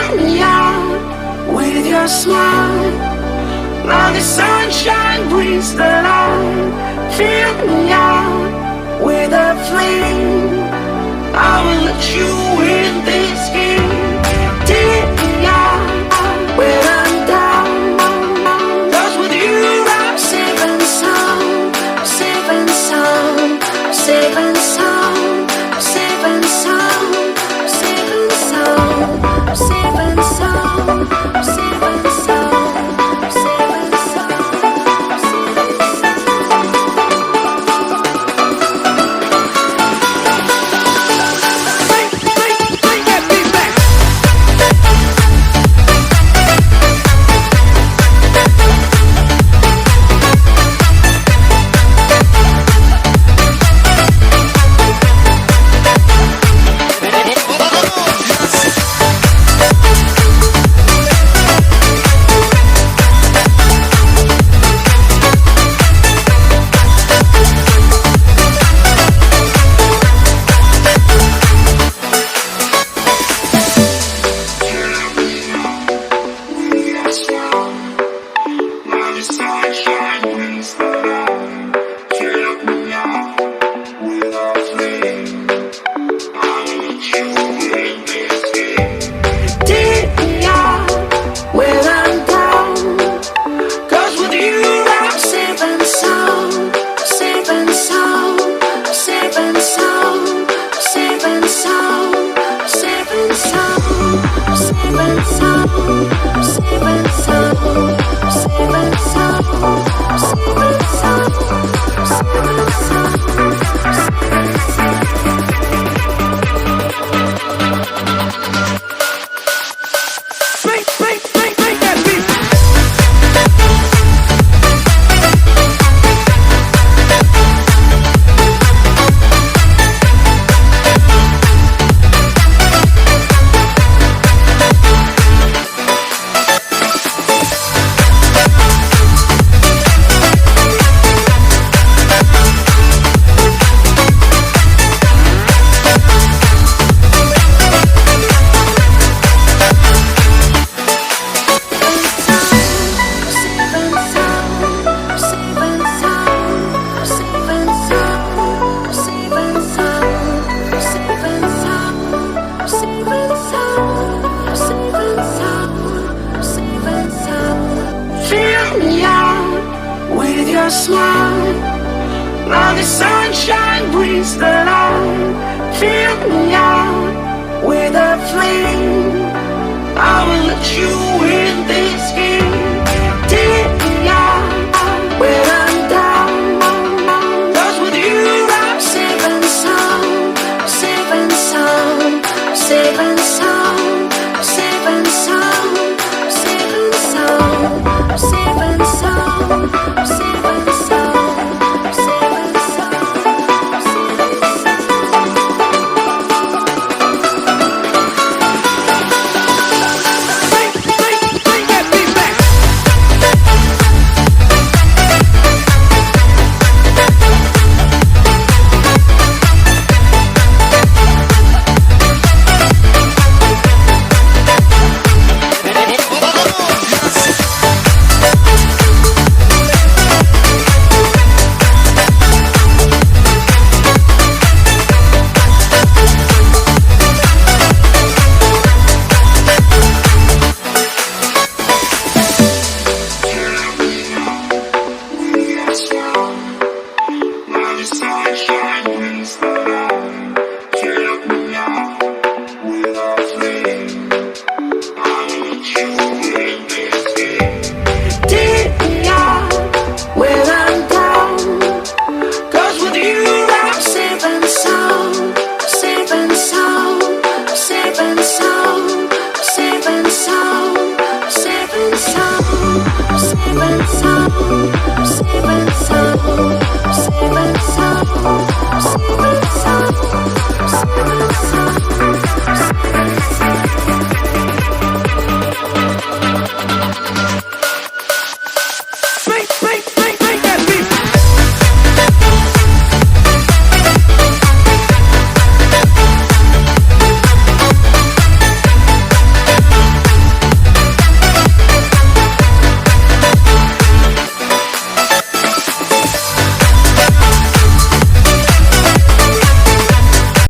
Fill me out with your smile. Now the sunshine brings the light. Fill me out with a flame. I will let you in this game. Take me out when I'm down. 'Cause with you I'm safe and sound. I'm safe and sound. I'm safe and sound. I'm safe and sound. I'm safe and sound. I'm safe and sound. I'm safe and sound. I'm safe and sound. Smile. Now the sunshine brings the light. Fill me out with a flame. I will let you in this